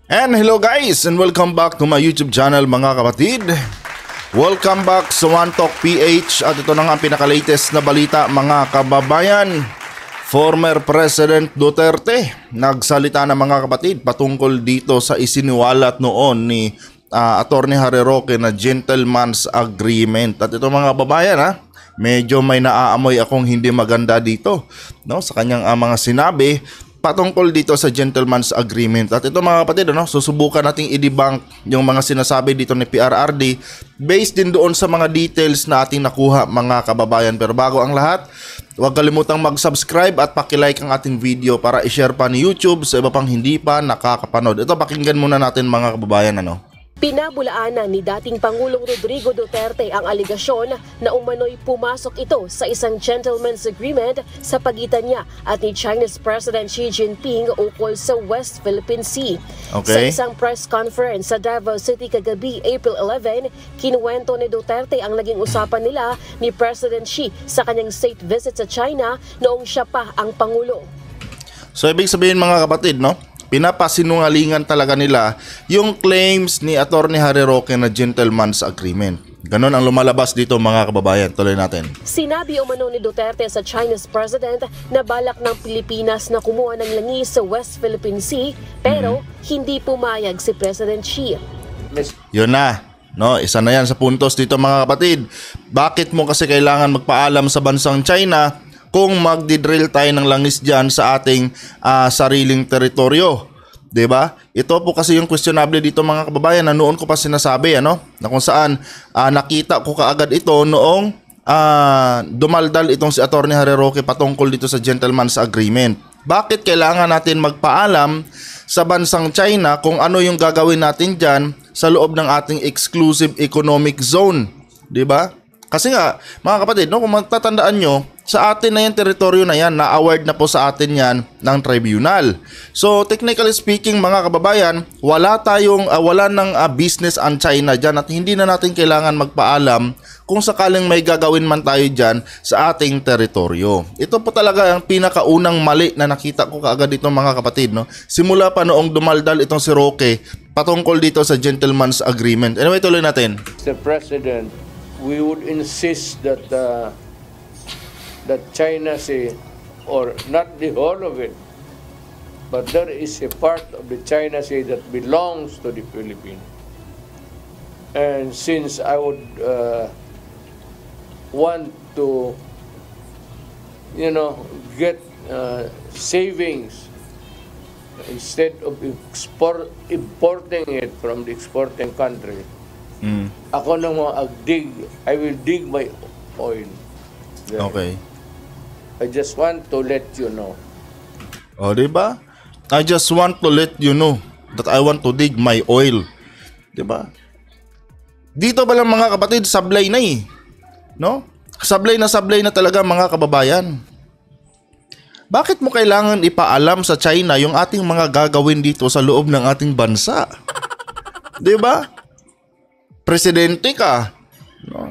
And hello guys, and welcome back to my YouTube channel mga kapatid. Welcome back sa One Talk PH. At ito na nga ang pinaka-latest na balita mga kababayan. Former President Duterte nagsalita na mga kapatid patungkol dito sa isiniwalat noon ni Atty. Harry Roque na gentleman's agreement. At ito mga kababayan medyo may naaamoy akong hindi maganda dito, no, sa kanyang mga sinabi patungkol dito sa gentleman's agreement. At ito mga kapatid, susubukan nating i-debunk yung mga sinasabi dito ni PRRD based din doon sa mga details na ating nakuha mga kababayan. Pero bago ang lahat, huwag kalimutang mag-subscribe at pakilike ang ating video para i-share pa ni YouTube sa iba pang hindi pa nakakapanood. Ito, pakinggan muna natin mga kababayan. Pinabulaanan ni dating Pangulong Rodrigo Duterte ang aligasyon na umano'y pumasok ito sa isang gentleman's agreement sa pagitan niya at ni Chinese President Xi Jinping ukol sa West Philippine Sea. Okay. Sa isang press conference sa Davao City kagabi, April 11, kinuwento ni Duterte ang naging usapan nila ni President Xi sa kanyang state visit sa China noong siya pa ang Pangulo. So ibig sabihin mga kapatid, pinapasinungalingan talaga nila yung claims ni Atty. Harry Roque na gentleman's agreement. Ganon ang lumalabas dito mga kababayan. Tuloy natin. Sinabi umano ni Duterte sa Chinese President na balak ng Pilipinas na kumuha ng langis sa West Philippine Sea pero hindi pumayag si President Xi. Yun na. Isa na yan sa puntos dito mga kapatid. Bakit mo kasi kailangan magpaalam sa bansang China kung magdidrill tayo ng langis dyan sa ating sariling teritoryo? Diba? Ito po kasi yung questionable dito mga kababayan na noon ko pa sinasabi, na kung saan nakita ko kaagad ito noong dumaldal itong si Atty. Harry Roque patungkol dito sa gentleman's agreement. Bakit kailangan natin magpaalam sa bansang China kung ano yung gagawin natin dyan sa loob ng ating exclusive economic zone? Diba? Kasi nga, mga kapatid, kung matatandaan nyo, sa atin na yung teritoryo na yan, na-award na po sa atin yan ng tribunal. So, technically speaking, mga kababayan, wala ng business ang China dyan at hindi na natin kailangan magpaalam kung sakaling may gagawin man tayo dyan sa ating teritoryo. Ito po talaga ang pinakaunang mali na nakita ko kaagad dito mga kapatid. Simula pa noong dumaldal itong si Roque patungkol dito sa gentleman's agreement. Anyway, tuloy natin. Mr. President, we would insist that that China Sea, or not the whole of it, but there is a part of the China Sea that belongs to the Philippines. And since I would want to, get savings instead of importing it from the exporting country, ako nang I will dig my oil there. Okay. I just want to let you know. O, diba? I just want to let you know that I want to dig my oil. Diba? Dito ba lang mga kapatid, sablay na Sablay na talaga mga kababayan. Bakit mo kailangan ipaalam sa China yung ating mga gagawin dito sa loob ng ating bansa? Diba? Presidente ka.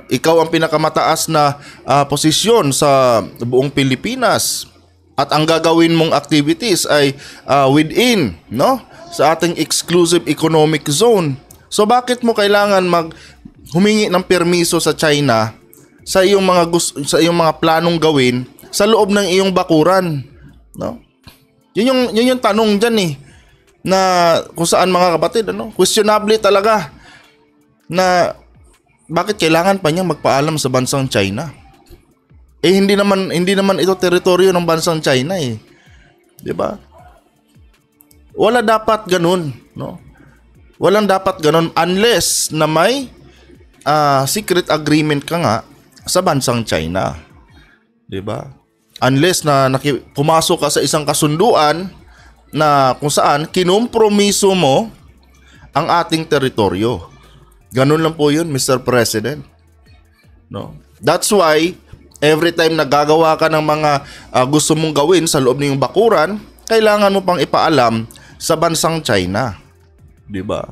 Ikaw ang pinakamataas na posisyon sa buong Pilipinas at ang gagawin mong activities ay within sa ating exclusive economic zone. So bakit mo kailangan humingi ng permiso sa China sa iyong mga planong gawin sa loob ng iyong bakuran? Yun yung tanong diyan na kung saan mga kapatid questionable talaga na bakit kailangan pa niyang magpaalam sa bansang China? Hindi naman ito teritoryo ng bansang China 'Di ba? Wala dapat ganun, Walang dapat ganun unless na may secret agreement ka nga sa bansang China. 'Di ba? Unless na pumasok ka sa isang kasunduan na kung saan kinompromiso mo ang ating teritoryo. Ganun lang po yun, Mr. President. That's why, every time nagagawa ka ng mga gusto mong gawin sa loob ng bakuran, kailangan mo pang ipaalam sa bansang China. Diba?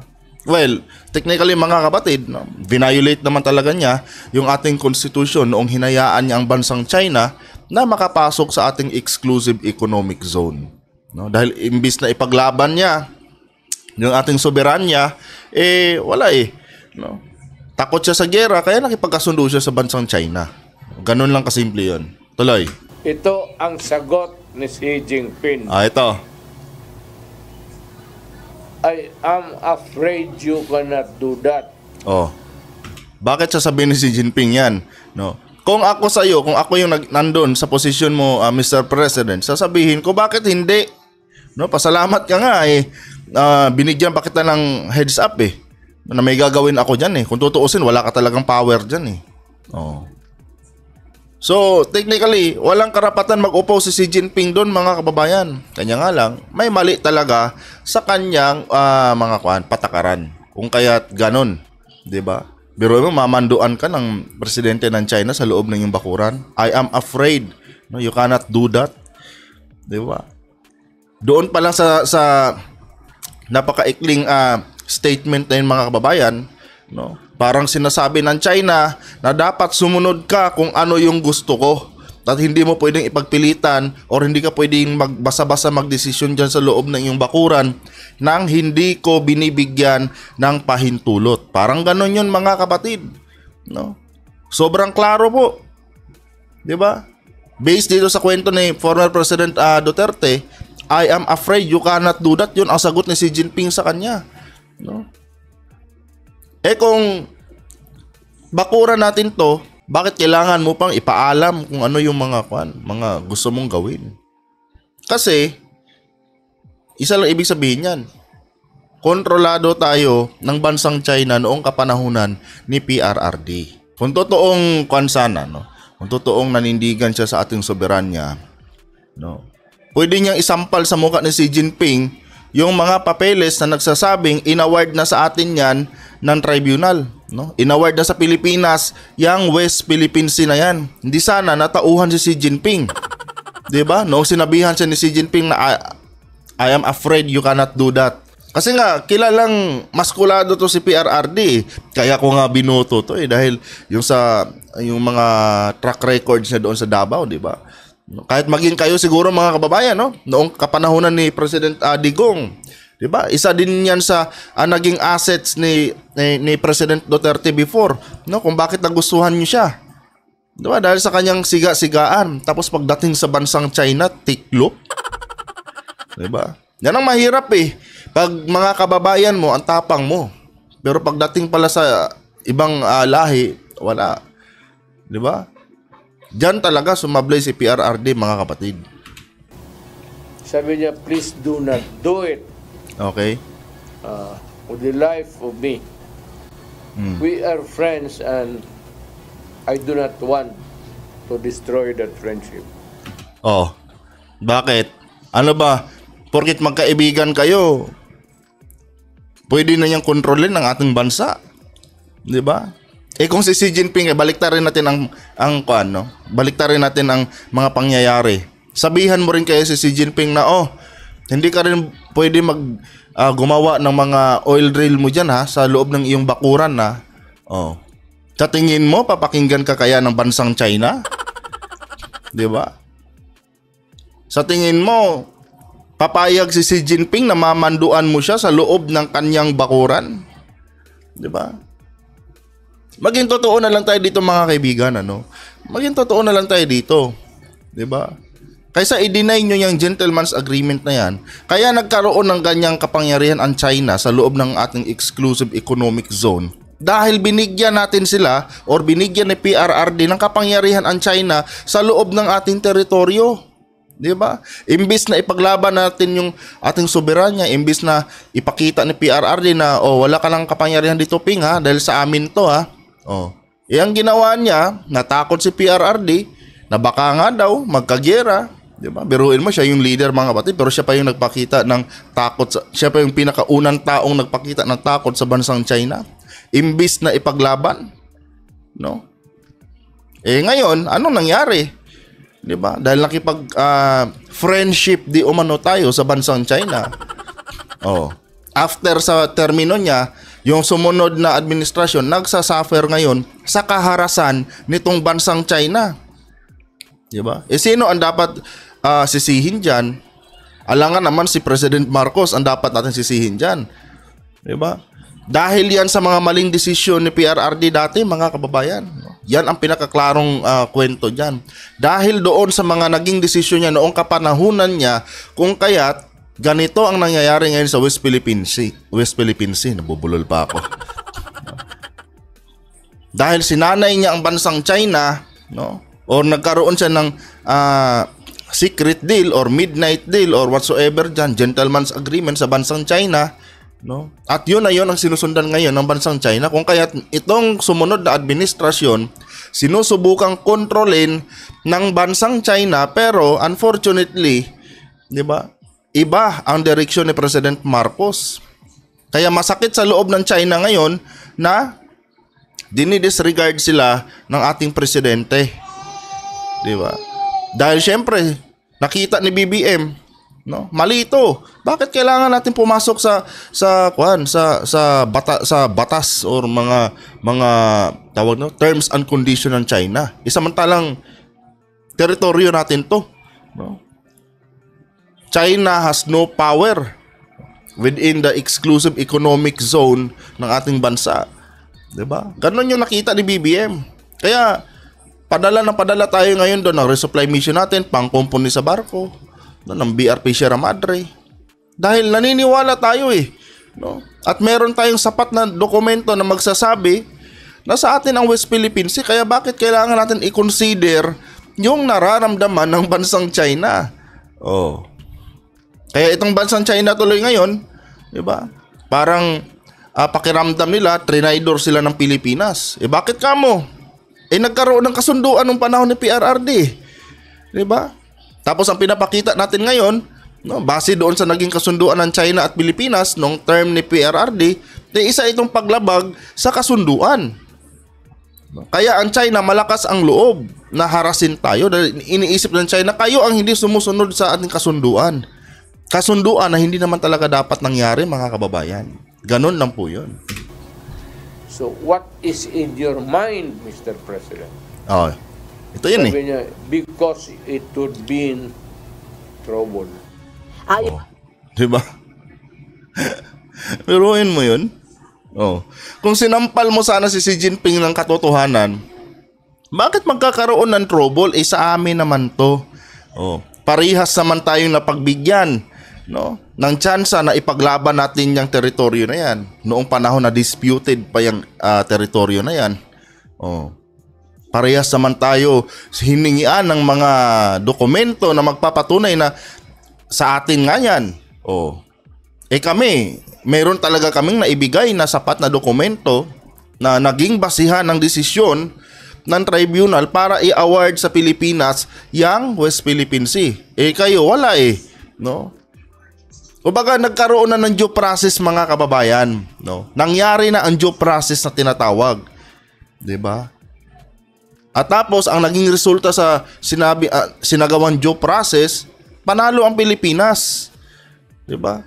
Well, technically mga kapatid, violate naman talaga niya yung ating constitution noong hinayaan niya ang bansang China na makapasok sa ating exclusive economic zone. Dahil imbis na ipaglaban niya yung ating soberanya, wala no? Takot siya sa gera, kaya nakipagkasundo siya sa bansang China. Ganun lang kasimple yun. Tuloy. Ito ang sagot ni Xi Jinping. Ito. I am afraid you cannot do that. Bakit sasabihin ni Xi Jinping yan? No? Kung ako sa'yo, kung ako yung nandun sa posisyon mo, Mr. President, sasabihin ko, bakit hindi? No, pasalamat ka nga binigyan pa kita ng heads up na may gagawin ako dyan Kung tutuusin, wala ka talagang power dyan So, technically, walang karapatan mag-upo si Xi Jinping doon, mga kababayan. Kanya nga lang, may mali talaga sa kanyang mga patakaran. Kung kaya't ganon, 'di ba? Biro mo, mamanduan ka ng presidente ng China sa loob ng iyong bakuran. I am afraid. No, you cannot do that. 'Di ba? Doon pa lang sa napakaikling statement na yun, mga kababayan, no? Parang sinasabi ng China na dapat sumunod ka kung ano yung gusto ko. At hindi mo pwedeng ipagpilitan or hindi ka pwedeng basa-basa magdesisyon dyan sa loob ng iyong bakuran nang hindi ko binibigyan ng pahintulot. Parang ganon yun, mga kapatid. No? Sobrang klaro po. 'Di ba? Based dito sa kwento ni former President Duterte, I am afraid you cannot do that. Yun ang sagot ni Xi Jinping sa kanya. No? Kung bakuran natin to, bakit kailangan mo pang ipaalam kung ano yung mga gusto mong gawin? Kasi, isa lang ibig sabihin yan. Kontrolado tayo ng bansang China noong kapanahunan ni PRRD. Kung totoong sana, no? Kung totoong nanindigan siya sa ating soberanya, no? Pwede niyang isampal sa mukha ni Xi Jinping yung mga papeles na nagsasabing inaward na sa atin yan ng tribunal, no? Inaward na sa Pilipinas yung West Philippine Sea na yan. Hindi sana natauhan si Xi Jinping. 'Di ba? Noong sinabihan siya ni Xi Jinping na I am afraid you cannot do that. Kasi nga kilalang maskulado to si PRRD. Kaya ko nga binoto to dahil yung mga track records niya doon sa Davao, 'di ba? Kahit maging kayo siguro, mga kababayan, no? Noong kapanahunan ni President Digong, 'di ba? Isa din 'yan sa naging assets ni President Duterte before, no? Kung bakit nagustuhan niyo siya. 'Di ba? Dahil sa kanyang siga-sigaan, tapos pagdating sa bansang China, tiklop. 'Di ba? Yan ang mahirap Pag mga kababayan mo, ang tapang mo. Pero pagdating pala sa ibang lahi, wala. 'Di ba? Diyan talaga sumablay si PRRD, mga kapatid. Sabi niya, please do not do it. Okay. With the life of me. We are friends and I do not want to destroy that friendship. Bakit? Ano ba? Porkit magkaibigan kayo, pwede na niyang kontrolin ng ating bansa. 'Di ba? Kung si Xi Jinping, baliktarin natin baliktarin natin ang mga pangyayari. Sabihan mo rin kayo si Xi Jinping na, hindi ka rin pwede gumawa ng mga oil drill mo dyan sa loob ng iyong bakuran Sa tingin mo, papakinggan ka kaya ng bansang China? 'Di ba? Sa tingin mo, papayag si Xi Jinping na mamanduan mo siya sa loob ng kanyang bakuran? 'Di ba? Maging totoo na lang tayo dito, mga kaibigan, Maging totoo na lang tayo dito. 'Di ba? Kaysa i-deny nyo yung gentleman's agreement na yan, kaya nagkaroon ng ganyang kapangyarihan ang China sa loob ng ating exclusive economic zone. Dahil binigyan natin sila or binigyan ni PRRD ng kapangyarihan ang China sa loob ng ating teritoryo. 'Di ba? Imbis na ipaglaban natin yung ating soberanya, imbis na ipakita ni PRRD na wala ka lang kapangyarihan dito, Ping, dahil sa amin to, ang ginawa niya, natakot si PRRD na baka nga daw magkagera, 'di ba? Biruin mo, siya yung leader, mga kapatid, pero siya pa yung nagpakita ng takot, siya pa yung pinakaunang taong nagpakita ng takot sa bansang China. Imbis na ipaglaban, no? Ngayon, anong nangyari? 'Di ba? Dahil nakipag friendship di umano tayo sa bansang China. After sa termino niya, yung sumunod na administrasyon nagsasuffer ngayon sa kaharasan nitong bansang China. 'Di ba? Sino ang dapat sisihin diyan? Alangan naman si President Marcos ang dapat natin sisihin diyan. 'Di ba? Dahil yan sa mga maling desisyon ni PRRD dati, mga kababayan. Yan ang pinakaklarong kwento dyan. Dahil doon sa mga naging desisyon niya noong kapanahunan niya, kung kaya't ganito ang nangyayari ngayon sa West Philippine Sea. West Philippine Sea, nabubulol pa ako. Dahil sinanay niya ang bansang China, no? O nagkaroon siya ng secret deal or midnight deal or whatsoever dyan, gentleman's agreement sa bansang China, no? At yun na yun ang sinusundan ngayon ng bansang China, kung kaya itong sumunod na administrasyon sinusubukang kontrolin ng bansang China, pero unfortunately, 'di ba? Iba ang direksyon ni President Marcos. Kaya masakit sa loob ng China ngayon na dinidisregard sila ng ating presidente. 'Di ba? Dahil syempre nakita ni BBM, no? Mali ito. Bakit kailangan natin pumasok sa batas or mga tawag no, terms and conditions ng China? Isamantalang teritoryo natin 'to, no? China has no power within the exclusive economic zone ng ating bansa. 'Di ba? Ganun yung nakita ni BBM. Kaya padala tayo ngayon doon ng resupply mission natin, pangkumpuni sa barko ng BRP Sierra Madre. Dahil naniniwala tayo no? At meron tayong sapat na dokumento na magsasabi na sa atin ang West Philippine Sea. Kaya bakit kailangan natin i-consider yung nararamdaman ng bansang China? Oh. Kaya itong bansang China tuloy ngayon, 'di ba? Parang pakiramdam nila trinidor sila ng Pilipinas. Bakit kamo? Nagkaroon ng kasunduan nung panahon ni PRRD. 'Di ba? Tapos ang pinapakita natin ngayon, no, base doon sa naging kasunduan ng China at Pilipinas nung term ni PRRD, isa itong paglabag sa kasunduan. Kaya ang China malakas ang loob na harasin tayo dahil iniisip ng China, kayo ang hindi sumusunod sa ating kasunduan. Kasunduan na hindi naman talaga dapat nangyari, mga kababayan. Ganun lang po yun. So what is in your mind, Mr. President? Oh, ito yun Sabi niya, because it would be in trouble. Oh, diba? Piruin mo yun? Oh. Kung sinampal mo sana si Xi Jinping ng katotohanan, bakit magkakaroon ng trouble? Sa amin naman to. Oh. Parihas naman tayong napagbigyan, no, ng tsansa na ipaglaban natin yung teritoryo na yan. Noong panahon na disputed pa yung teritoryo na yan. Oh. Parehas naman tayo hiningian ng mga dokumento na magpapatunay na sa atin nga yan. Oh. Kami, meron talaga kaming naibigay na sapat na dokumento na naging basihan ng desisyon ng tribunal para i-award sa Pilipinas yang West Philippine Sea. Kayo wala no? Kumbaga nagkaroon na ng due process, mga kababayan, no? Nangyari na ang due process na tinatawag. 'Di ba? At tapos ang naging resulta sa sinagawang due process, panalo ang Pilipinas. 'Di ba?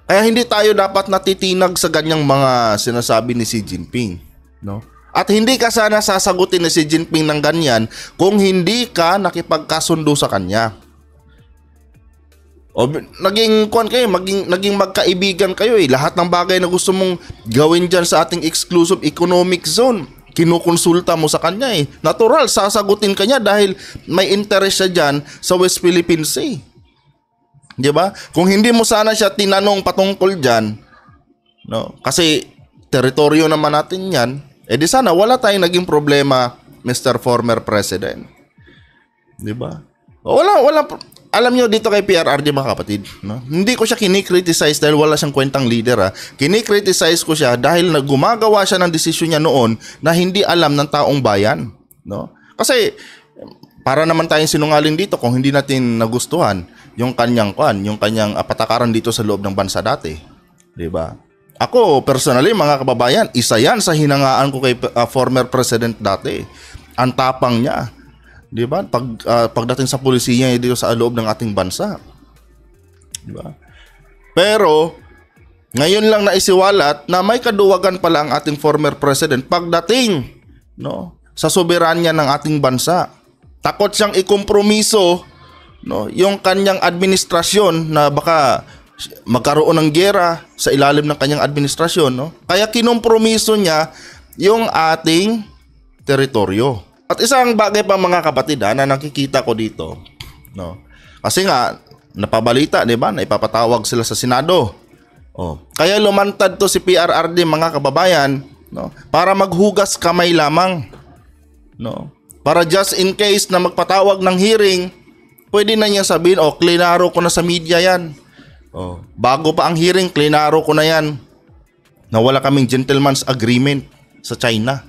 Kaya hindi tayo dapat natitinag sa ganyang mga sinasabi ni Xi Jinping, no? At hindi ka sana sasagutin ni Xi Jinping ng ganyan kung hindi ka nakipagkasundo sa kanya. O naging magkaibigan kayo Lahat ng bagay na gusto mong gawin diyan sa ating exclusive economic zone, kinukonsulta mo sa kanya Natural, sasagutin kanya dahil may interest siya diyan sa West Philippine Sea. 'Di ba? Kung hindi mo sana siya tinanong patungkol diyan, no? Kasi teritoryo naman natin 'yan. Di sana wala tayong naging problema, Mr. Former President. 'Di ba? Wala alam niyo dito kay PRRD, mga kapatid, no? Hindi ko siya kini-criticize dahil wala siyang kwentang leader, Kini-criticize ko siya dahil gumagawa siya ng desisyon niya noon na hindi alam ng taong bayan, no? Kasi para naman tayong sinungaling dito kung hindi natin nagustuhan yung kanyang patakaran dito sa loob ng bansa dati, 'di ba? Ako personally, mga kababayan, isa yan sa hinangaan ko kay former president dati. Ang tapang niya, 'di ba? Pagdating sa pulisiya dito sa loob ng ating bansa, 'di ba? Pero ngayon lang naisiwalat na may kaduwagan pala ang ating former president pagdating, no, sa soberanya ng ating bansa. Takot siyang ikompromiso, no, yung kanyang administrasyon na baka magkaroon ng giyera sa ilalim ng kanyang administrasyon, no? Kaya kinompromiso niya yung ating teritoryo. At isang bagay pa mga kapatid na nakikita ko dito, no? Kasi nga napabalita, 'di ba? Na ipapatawag sila sa Senado. Kaya lumantad to si PRRD mga kababayan, no? Para maghugas kamay lamang, no? Para just in case na magpatawag ng hearing, pwede na niya sabihin, klinaro ko na sa media 'yan. Bago pa ang hearing, klinaro ko na 'yan. Na wala kaming gentleman's agreement sa China.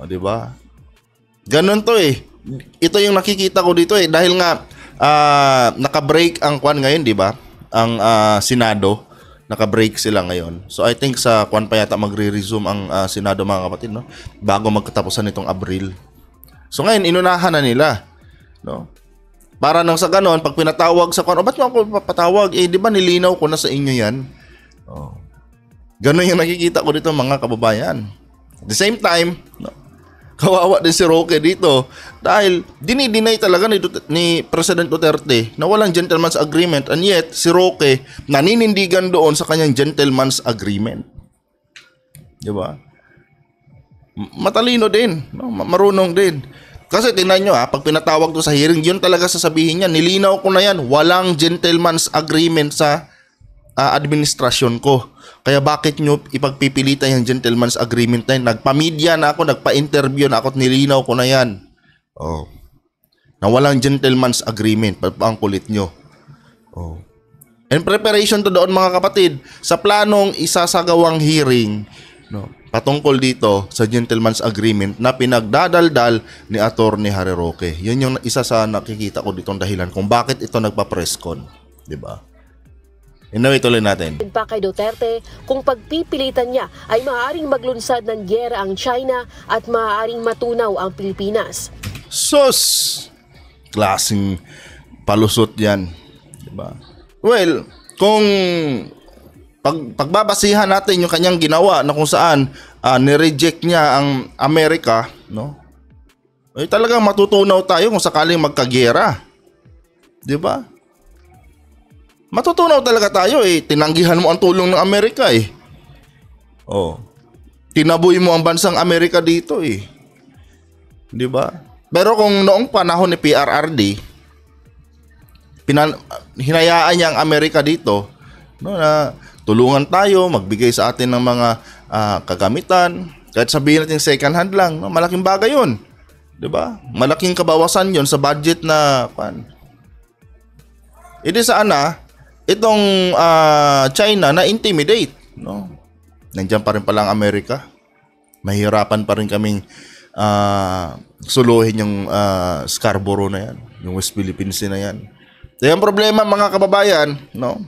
'Di ba? Ganun to eh. Ito yung nakikita ko dito eh dahil nga naka-break ang kwan ngayon, 'di ba? Ang Senado, naka-break sila ngayon. So I think sa kwan pa yata magre-resume ang Senado mga kapatid, no? Bago magkatapusan nitong Abril. So ngayon inunahan na nila, no? Para nang sa ganon, pag pinatawag sa kwan, ba't mo ako papatawag? Di ba nilinaw ko na sa inyo 'yan? Ganon yung nakikita ko dito mga kababayan. At the same time, no, kawawa din si Roque dito dahil dinideny talaga ni President Duterte na walang gentleman's agreement, and yet si Roque naninindigan doon sa kanyang gentleman's agreement. Di ba? Matalino din, no? Marunong din. Kasi tingnan nyo pag pinatawag to sa hearing, yun talaga sasabihin niya, nilinaw ko na yan, walang gentleman's agreement sa administrasyon ko. Kaya bakit nyo ipagpipilitan yung gentleman's agreement na yun? Nagpa-media na ako, nagpa-interview na ako at nilinaw ko na yan. Na walang gentleman's agreement. Ang kulit nyo. In preparation to doon mga kapatid, sa planong isasagawang hearing, no, patungkol dito sa gentleman's agreement na pinagdadaldal ni Attorney Harry Roque. Yun yung isa sa nakikita ko ditong dahilan kung bakit ito nagpa-presscon. Diba? Ituloy natin. Pa kay Duterte, kung pagpipilitan niya ay maaaring maglunsad ng giyera ang China at maaaring matunaw ang Pilipinas. Sus! Klaseng palusot yan. Diba? Well, kung pagbabasihan natin yung kanyang ginawa na kung saan nireject niya ang Amerika, no? Ay talagang matutunaw tayo kung sakaling magkagera. 'Di ba? Matutunaw talaga tayo eh. Tinanggihan mo ang tulong ng Amerika eh. Tinaboy mo ang bansang Amerika dito eh. 'Di ba? Pero kung noong panahon ni PRRD, hinayaan niya ang Amerika dito, no, na tulungan tayo, magbigay sa atin ng mga kagamitan, kahit sabihin natin second hand lang, no? Malaking bagay yun. 'Di ba? Malaking kabawasan yun sa budget na pan. Sana itong China na intimidate, no? Nandiyan pa rin pala ang Amerika. Mahirapan pa rin kaming suluhin yung Scarborough na yan, yung West Philippines na yan. So, yung problema mga kababayan, no?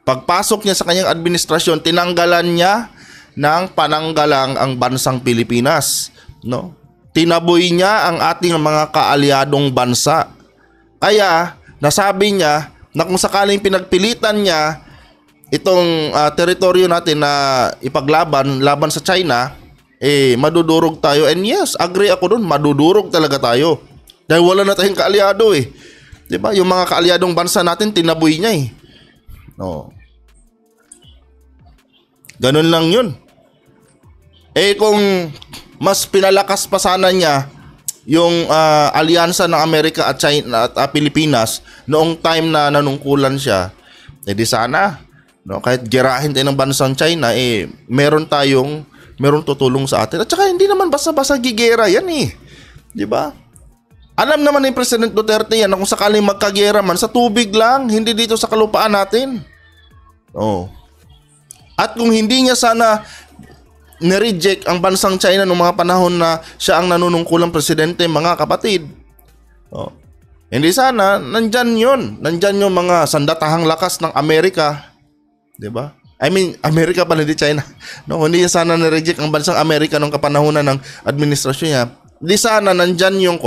Pagpasok niya sa kanyang administrasyon, tinanggalan niya ng pananggalang ang bansang Pilipinas, no? Tinaboy niya ang ating mga kaalyadong bansa. Kaya nasabi niya na kung sakaling pinagpilitan niya itong teritoryo natin na laban sa China, madudurog tayo. And yes, agree ako dun, madudurog talaga tayo. Dahil wala na tayong kaalyado eh. 'Di ba? Yung mga kaalyadong bansa natin tinaboy niya eh. No. Ganun lang 'yun. Kung mas pinalakas pa sana niya yung alyansa ng Amerika at China at Pilipinas noong time na nanungkulan siya, di sana, no, kahit gerahin tayo ng bansang China, meron tutulong sa atin. At saka hindi naman basta-basta gigera yan eh. 'Di ba? Alam naman ni President Duterte yan na kung sakaling magkagera man, sa tubig lang, hindi dito sa kalupaan natin. At kung hindi niya sana nireject ang bansang China noong mga panahon na siya ang nanunungkulang presidente, mga kapatid, hindi sana, nandyan yung mga sandatahang lakas ng Amerika. 'Di ba? I mean, Amerika pala, hindi China. No, hindi niya sana nireject ang bansang Amerika noong kapanahonan ng administrasyon niya. Hindi sana nandyan yung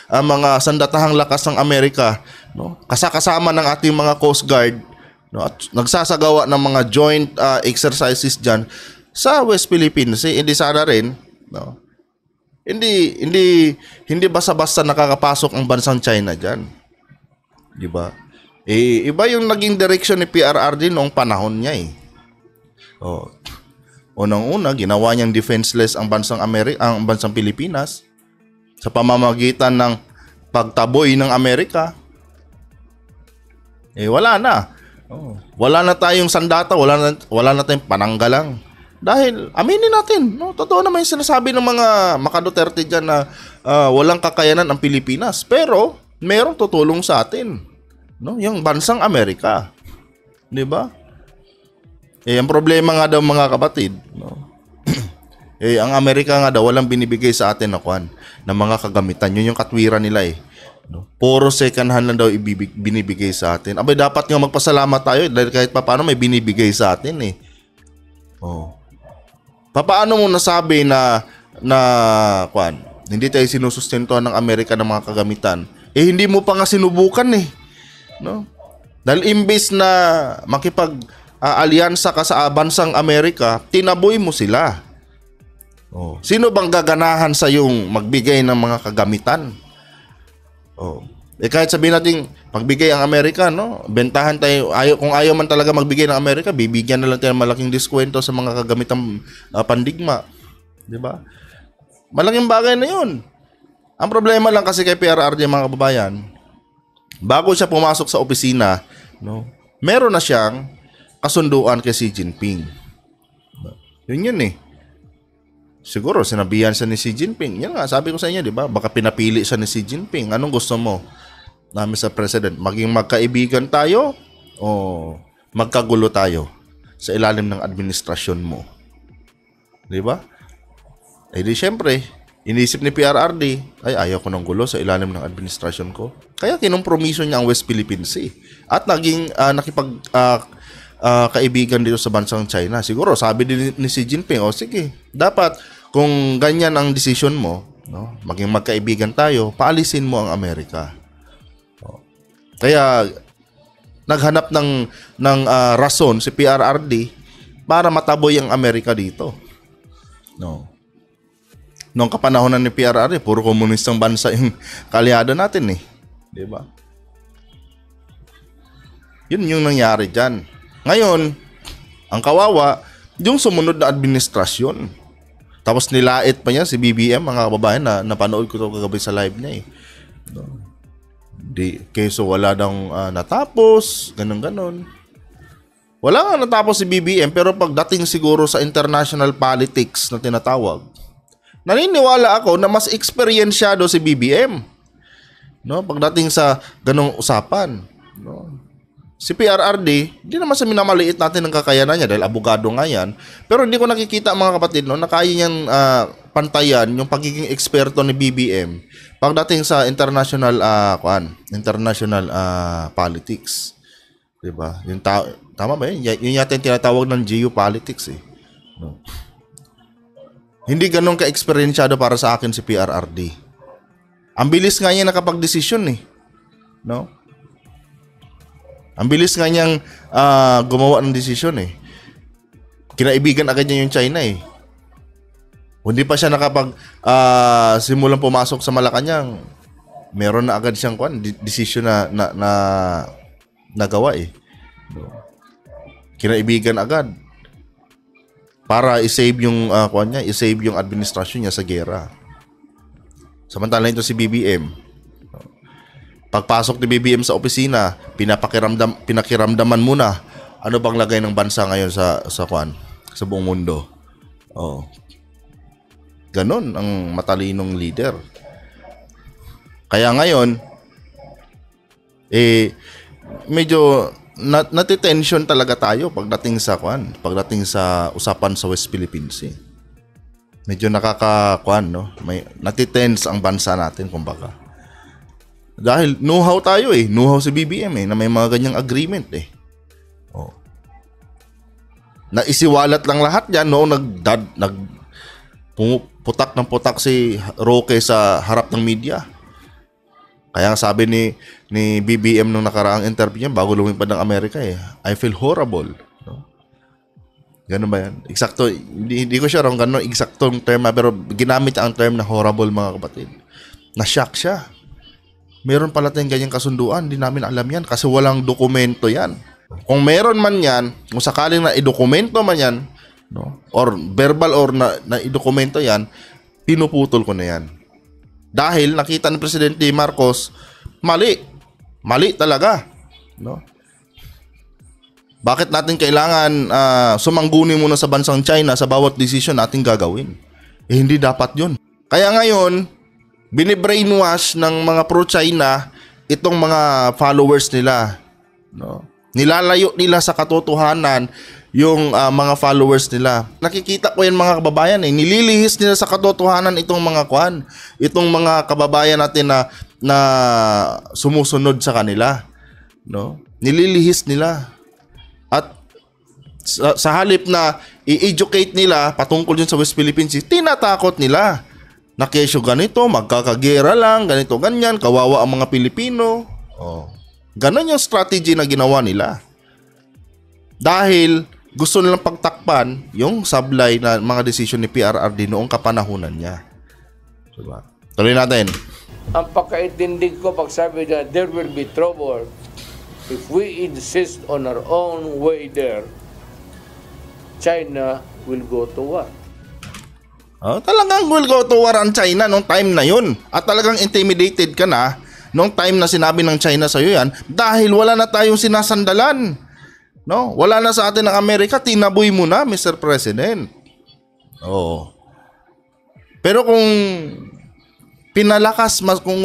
mga sandatahang lakas ng Amerika, no? Kasama ng ating mga Coast Guard, no? At nagsasagawa ng mga joint exercises diyan sa West Philippines. Hindi sana rin, no? Hindi basta-basta nakakapasok ang bansang China diyan. 'Di ba? Iba yung naging direction ni PRRD noong panahon niya eh. Oh. Unang-una, ginawa niyang defenseless ang bansang Pilipinas sa pamamagitan ng pagtaboy ng Amerika. Wala na. Oh. Wala na tayong sandata, wala na tayong pananggalang. Dahil aminin natin, no, totoo naman yung sinasabi ng mga maka-Duterte diyan na walang kakayanan ang Pilipinas, pero merong tutulong sa atin. No, yung bansang Amerika. 'Di ba? Ang problema nga daw mga kapatid, no. Ang Amerika nga daw walang binibigay sa atin na mga kagamitan. Yun yung katwiran nila eh. No? Puro second hand lang daw binibigay sa atin. Abay, dapat nga magpasalamat tayo dahil kahit paano may binibigay sa atin eh. Oh. Paano mo nasabi na hindi tayo sinusustentuhan ng Amerika ng mga kagamitan? Hindi mo pa nga sinubukan eh. No? Dahil imbes na makipag-alyansa ka sa bansang Amerika, tinaboy mo sila. Oh. Sino bang gaganahan sa yung magbigay ng mga kagamitan? Oh. Kahit sabihin natin pagbigay ang Amerika, no? Bentahan tayo. Kung ayaw man talaga magbigay ng Amerika, bibigyan na lang tayo ng malaking diskwento sa mga kagamitang pandigma. 'Di ba? Malaking bagay na 'yun. Ang problema lang kasi kay PRRD mga kababayan, bago siya pumasok sa opisina, no? Meron na siyang kasunduan kay Xi Jinping. Yun eh. Siguro sinabihan siya ni Xi Jinping. Yan nga, sabi ko sa inyo, 'di ba? Baka pinapili siya ni Xi Jinping. Anong gusto mo? Mr. President, maging magkaibigan tayo o magkagulo tayo sa ilalim ng administrasyon mo. Di ba? Di syempre, inisip ni PRRD, ayaw ko ng gulo sa ilalim ng administrasyon ko. Kaya kinompromiso niya ang West Philippine Sea. At naging kaibigan dito sa bansang China. Siguro, sabi din ni Xi Jinping, sige, dapat kung ganyan ang desisyon mo, no, maging magkaibigan tayo, paalisin mo ang Amerika. Kaya naghanap ng rason si PRRD para mataboy ang Amerika dito. No. Noong kapanahonan ni PRRD, puro komunistang bansa yung kalyado natin eh. 'Di ba? Yun yung nangyari diyan. Ngayon, ang kawawa, yung sumunod na administrasyon. Tapos nilait pa niya si BBM, mga kababayan, na napanood ko to kagabi sa live niya eh. No. Keso wala nang natapos, ganun. Wala nga natapos si BBM, pero pagdating siguro sa international politics na tinatawag, naniniwala ako na mas eksperyensyado si BBM. No, pagdating sa ganung usapan, no. Si PRRD, hindi naman sa minamaliit natin ng kakayanan niya dahil abogado nga yan, pero hindi ko nakikita mga kapatid no, na kaya niyang pantayan yung pagiging eksperto ni BBM pagdating sa international politics. 'Di ba? Yung tama ba 'yun? Yun yata yung tinatawag ng geopolitics eh. No. Hindi ganun ka-eksperyensyado para sa akin si PRRD. Ang bilis nga niya nakapag-desisyon eh. No? Ang bilis nga niyang gumawa ng desisyon eh. Kinaibigan agad niya yung China eh. Hindi pa siya simulang pumasok sa Malacanang, meron na agad siyang desisyon na nagawa eh. Kinaibigan agad para i-save yung i-save yung administrasyon niya sa giyera. Samantala ito si BBM. Pagpasok ni BBM sa opisina, pinakiramdaman muna ano bang lagay ng bansa ngayon sa buong mundo. Oh. Ganon ang matalinong leader. Kaya ngayon medyo natitension talaga tayo pagdating sa usapan sa West Philippine Sea. Medyo no? May natitense ang bansa natin kumbaga. Dahil know-how tayo eh. Know-how si BBM na may mga ganyang agreement eh. Oh. Naisiwalat lang lahat yan noong putak ng putak si Roque sa harap ng media. Kaya sabi ni BBM nung nakaraang interview niya bago lumipad ng Amerika I feel horrible. No? Ganun ba yan? Eksakto, hindi ko sure kung gano'n eksaktong term pero ginamit ang term na horrible mga kapatid. Na-shock siya. Meron pala tayong ganyang kasunduan, hindi namin alam yan kasi walang dokumento yan. Kung meron man yan, kung sakaling na idokumento man yan, no, or verbal or na idokumento yan, pinuputol ko na yan. Dahil nakita ni Presidente Marcos, mali talaga, no? Bakit natin kailangan sumangguni muna sa bansang China sa bawat desisyon nating gagawin? Hindi dapat yun. Kaya ngayon, binibrainwash ng mga pro-China itong mga followers nila. No? Nilalayo nila sa katotohanan yung mga followers nila. Nakikita ko yan mga kababayan nililihis nila sa katotohanan itong mga itong mga kababayan natin na sumusunod sa kanila. No? Nililihis nila. At sa halip na i-educate nila patungkol yun sa West Philippine Sea, tinatakot nila na kesyo ganito, magkakagera lang, ganito, ganyan, kawawa ang mga Pilipino. Ganon yung strategy na ginawa nila. Dahil gusto nilang pagtakpan yung sablay na mga desisyon ni PRRD noong kapanahunan niya. Diba? Tuloy natin. Ang pagkaintindi ko pag sabi na there will be trouble if we insist on our own way there, China will go to war. Talagang will go to war ang China nung time na yun. At talagang intimidated ka na nung time na sinabi ng China sa'yo yan dahil wala na tayong sinasandalan. No? Wala na sa atin ng Amerika, tinaboy mo na, Mr. President. Pero kung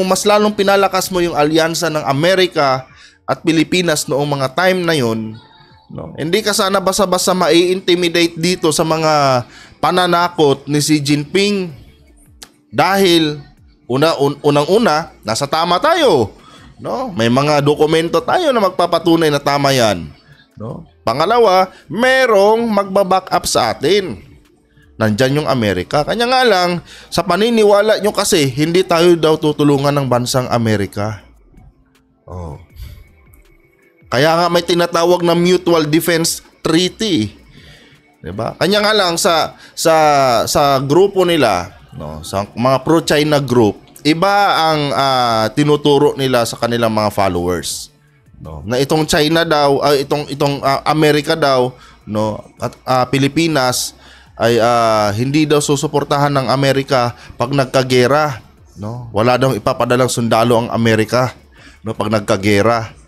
mas lalong pinalakas mo yung alyansa ng Amerika at Pilipinas noong mga time na yun, no? Hindi ka sana basa-basa mai-intimidate dito sa mga pananakot ni Xi Jinping dahil unang-una nasa tama tayo, no? May mga dokumento tayo na magpapatunay na tama yan, no? Pangalawa, merong magba-back up sa atin. Nandyan yung Amerika. Kanya nga lang, sa paniniwala nyo kasi hindi tayo daw tutulungan ng bansang Amerika. Kaya nga may tinatawag na Mutual Defense Treaty. 'Di ba? Kanya nga lang sa grupo nila, no, sa mga pro-China group, iba ang tinuturo nila sa kanilang mga followers. No, na itong China daw, itong Amerika daw, no, at Pilipinas ay hindi daw susuportahan ng Amerika pag nagkagera, no? Wala daw ipapadalang sundalo ang Amerika, no, pag nagkagera.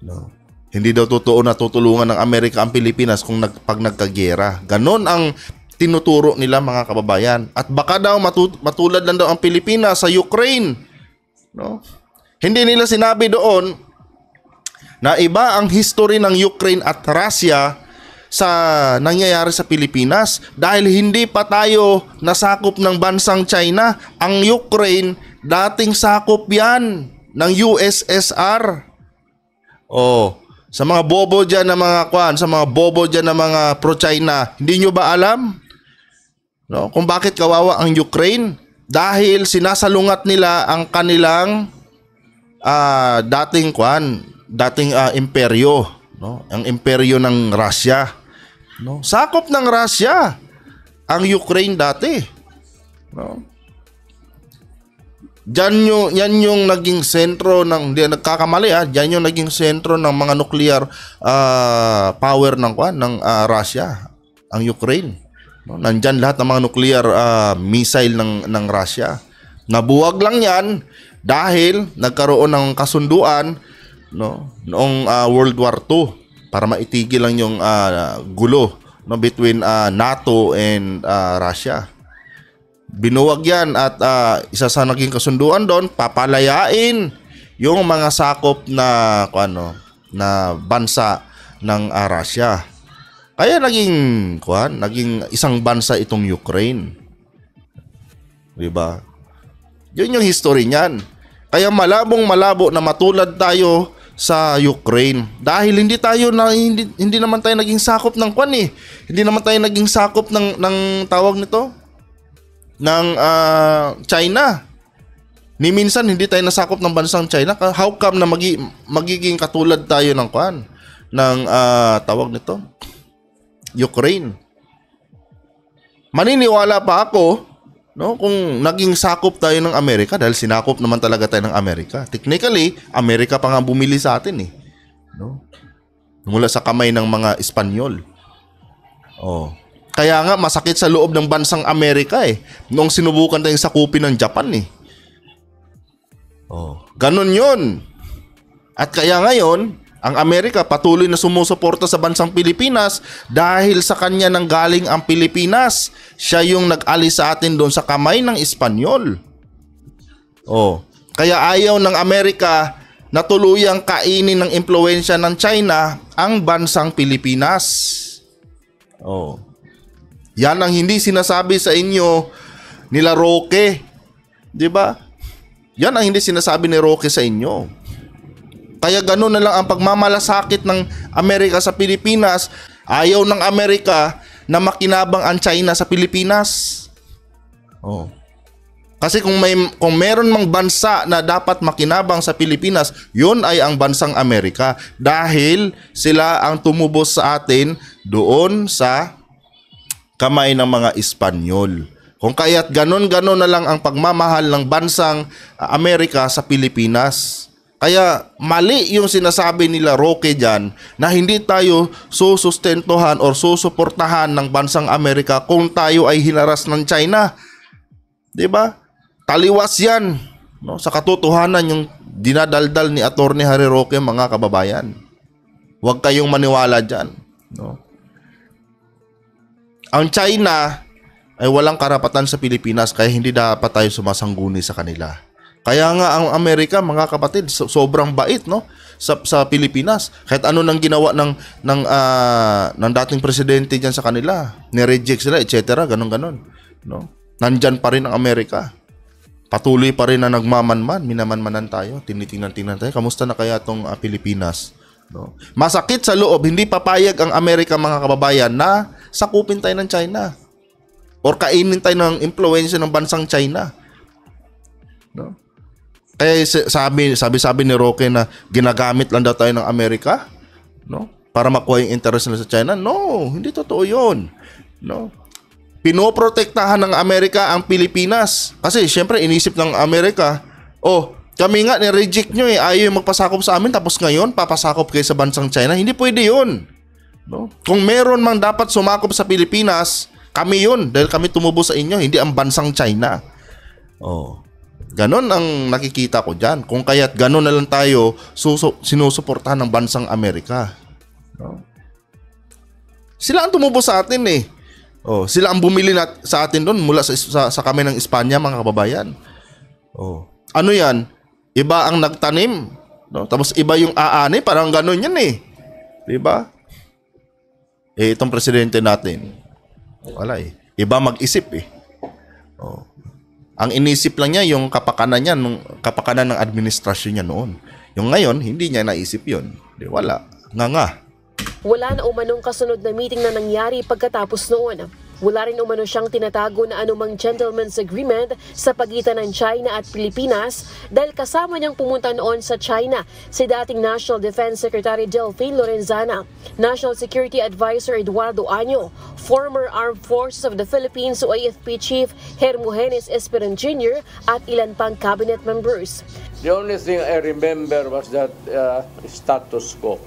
No. Hindi daw totoo na tutulungan ng Amerika ang Pilipinas pag nagkagera. Ganon ang tinuturo nila mga kababayan. At baka daw matulad lang daw ang Pilipinas sa Ukraine. No? Hindi nila sinabi doon na iba ang history ng Ukraine at Russia sa nangyayari sa Pilipinas dahil hindi pa tayo nasakop ng bansang China. Ang Ukraine, dating sakop yan ng USSR. Sa mga bobo dyan na sa mga bobo dyan na mga pro-China, hindi nyo ba alam? No? Kung bakit kawawa ang Ukraine? Dahil sinasalungat nila ang kanilang dating imperyo, no? Ang imperyo ng Russia. No? Sakop ng Russia ang Ukraine dati. No? Yan yung naging sentro ng, hindi nagkakamali yan yung naging sentro ng mga nuclear power ng Russia, ang Ukraine. No? Nandyan lahat ng mga nuclear missile ng Russia. Nabuwag lang yan dahil nagkaroon ng kasunduan, no, noong World War II para maitigil lang yung gulo, no, between NATO and Russia. Binuwag yan at isa sa naging kasunduan doon, papalayain yung mga sakop na bansa ng Russia. Kaya naging isang bansa itong Ukraine. 'Di ba? Yun yung history niyan. Kaya malabong-malabo na matulad tayo sa Ukraine dahil hindi naman tayo naging sakop ng Hindi naman tayo naging sakop ng tawag nito ng China. Ni minsan hindi tayo nasakop ng bansang China. How come na magiging katulad tayo ng tawag nito Ukraine? Maniniwala pa ako No, kung naging sakop tayo ng Amerika dahil sinakop naman talaga tayo ng Amerika. Technically, Amerika pa nga bumili sa atin eh. No? Mula sa kamay ng mga Espanyol. Oh. Kaya nga masakit sa loob ng bansang Amerika eh. Noong sinubukan tayong sakupin ng Japan eh. Oh, ganun 'yon. At kaya ngayon, ang Amerika patuloy na sumusuporta sa bansang Pilipinas dahil sa kanya nang galing ang Pilipinas. Siya yung nag-alis sa atin doon sa kamay ng Espanyol. Oh, kaya ayaw ng Amerika na tuluyang kainin ng impluwensya ng China ang bansang Pilipinas. Oh. Yan ang hindi sinasabi sa inyo nila Roque. 'Di ba? Yan ang hindi sinasabi ni Roque sa inyo. Kaya gano'n na lang ang pagmamalasakit ng Amerika sa Pilipinas. Ayaw ng Amerika na makinabang ang China sa Pilipinas. Oh. Kasi kung meron mang bansa na dapat makinabang sa Pilipinas, yun ay ang bansang Amerika. Dahil sila ang tumubos sa atin doon sa kamay ng mga Espanyol. Kung kaya't ganon-ganon na lang ang pagmamahal ng bansang Amerika sa Pilipinas. Kaya mali yung sinasabi nila Roque dyan na hindi tayo susustentuhan or susuportahan ng bansang Amerika kung tayo ay hinaras ng China. 'Di ba? Taliwas yan, no? Sa katotohanan yung dinadaldal ni Attorney Harry Roque, mga kababayan. Huwag kayong maniwala dyan, no? Ang China ay walang karapatan sa Pilipinas kaya hindi dapat tayo sumasangguni sa kanila. Kaya nga ang Amerika, mga kapatid, sobrang bait, no, sa Pilipinas. Kahit ano nang ginawa ng dating presidente diyan sa kanila, ni-reject sila, etc. ganon, no. Nandyan pa rin ang Amerika. Patuloy pa rin na nagmamanman, minamanmanan tayo, tinitingnan tayo. Kamusta na kaya tong Pilipinas, no? Masakit sa loob, hindi papayag ang Amerika, mga kababayan, na sakupin tayo ng China or kainin tayo ng impluwensya ng bansang China, no? Eh sabi ni Roque na ginagamit lang daw tayo ng Amerika, no, para makuha yung interest nila sa China. No, hindi totoo 'yon, no. Pinoprotektahan ng Amerika ang Pilipinas kasi syempre inisip ng Amerika, oh, kami nga ni-reject nyo eh, ayaw magpasakop sa amin tapos ngayon papasakop kayo sa bansang China. Hindi pwede 'yon, no. Kung meron mang dapat sumakop sa Pilipinas, kami 'yon dahil kami tumubo sa inyo, hindi ang bansang China. Oh. Ganon ang nakikita ko dyan. Kung kaya't ganon na lang tayo sinusuportahan ng bansang Amerika, no? Sila ang tumubo sa atin eh. Oh, sila ang bumili sa atin doon mula sa kami ng Espanya, mga kababayan. Oh. Ano yan? Iba ang nagtanim, no? Tapos iba yung aani, parang ganon yan eh. Diba? Eh, itong presidente natin, wala eh. Iba mag-isip eh. Oh. Ang inisip lang niya yung kapakanan niya, kapakanan ng administrasyon niya noon. Yung ngayon, hindi niya naisip yun. Di, wala. Nga. Wala na umanong kasunod na meeting na nangyari pagkatapos noon. Wala rin umano siyang tinatago na anumang gentleman's agreement sa pagitan ng China at Pilipinas dahil kasama niyang pumunta noon sa China si dating National Defense Secretary Delfin Lorenzana, National Security Advisor Eduardo Año, former Armed Forces of the Philippines o AFP Chief Hermogenes Esperon Jr. at ilan pang cabinet members. The only thing I remember was that status quo.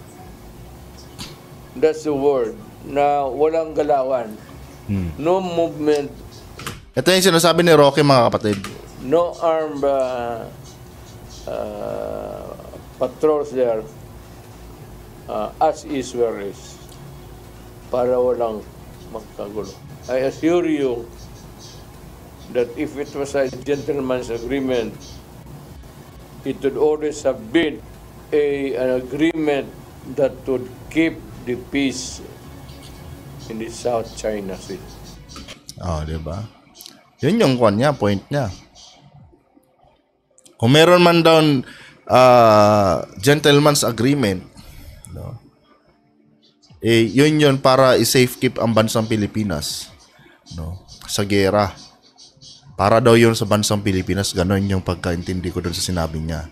That's the word, na walang galawan. No movement. Ito yung sinasabi ni Roque, mga kapatid. No armed patrols there. As is where is. Para walang magkagulo. I assure you that if it was a gentleman's agreement, it would always have been an agreement that would keep the peace in the South China Sea. Oh, di ba? Yun yung point niya. Kung meron man daw gentleman's agreement, no? Eh, yun para i-safekeep ang bansang Pilipinas, no, sa gera. Para daw yun sa bansang Pilipinas, gano'n yung pagkaintindi ko doon sa sinabi niya.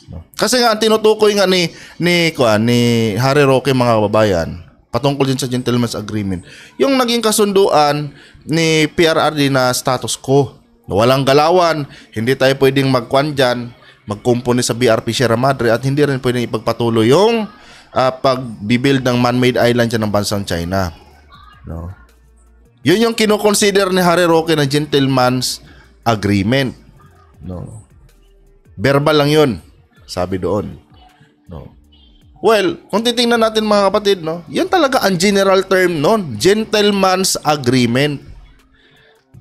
No? Kasi nga, ang tinutukoy nga ni Harry Roque, mga kababayan, patungkol din sa gentleman's agreement, yung naging kasunduan ni PRRD na status quo. Walang galawan, hindi tayo pwedeng magkwan dyan, magkumpuni sa BRP Sierra Madre at hindi rin pwedeng ipagpatuloy yung pagbibuild ng man-made island dyan ng bansang China. No? Yun yung kinoconsider ni Harry Roque na gentleman's agreement. No? Verbal lang yun, sabi doon. No? Well, kung titingnan natin mga kapatid, no, yan talaga ang general term nun. Gentleman's agreement.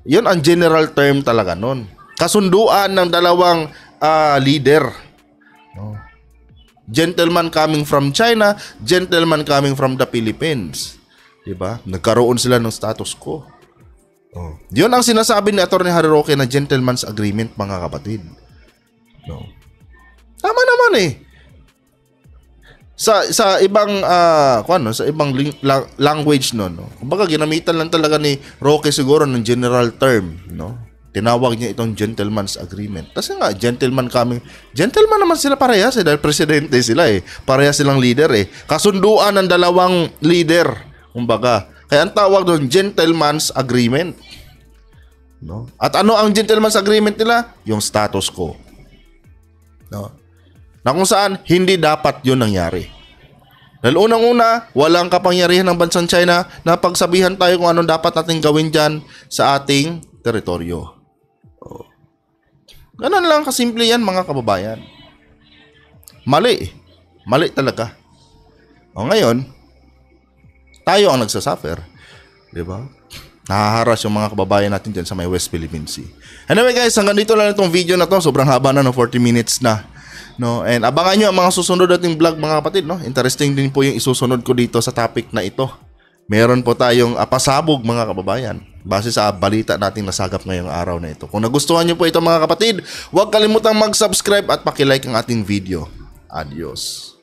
Yun ang general term talaga nun. Kasunduan ng dalawang leader. No? Gentleman coming from China, gentleman coming from the Philippines. Diba? Nagkaroon sila ng status quo. Oh. Yun ang sinasabi ni Atty. Harry Roque na gentleman's agreement, mga kapatid. No. Tama naman eh. Sa ibang sa ibang language no. Kumbaga ginamitan lang talaga ni Roque siguro ng general term, no. Tinawag niya itong gentleman's agreement. Kasi nga gentleman naman sila parehas dahil presidente sila eh. Parehas silang leader eh. Kasunduan ng dalawang leader. Kumbaga, kaya ang tawag doon gentleman's agreement. No? At ano ang gentleman's agreement nila? Yung status quo. No? Na kung saan hindi dapat 'yun nangyari. Dahil unang-una, walang kapangyarihan ng bansang China na pagsabihan tayo kung anong dapat nating gawin diyan sa ating teritoryo. Oh. Ganun lang kasimple yan, mga kababayan. Mali. Mali talaga. O ngayon, tayo ang nagsasuffer. Diba? Nahaharas yung mga kababayan natin dyan sa may West Philippine Sea. Anyway guys, hanggang dito lang itong video na to. Sobrang haba na, no? 40 minutes na. No? And abangan nyo ang mga susunod nating vlog, mga kapatid. No? Interesting din po yung isusunod ko dito sa topic na ito. Meron po tayong pasabog, mga kababayan. Base sa balita nating nasagap ngayong araw na ito. Kung nagustuhan nyo po ito, mga kapatid, huwag kalimutang mag-subscribe at pakilike ang ating video. Adios.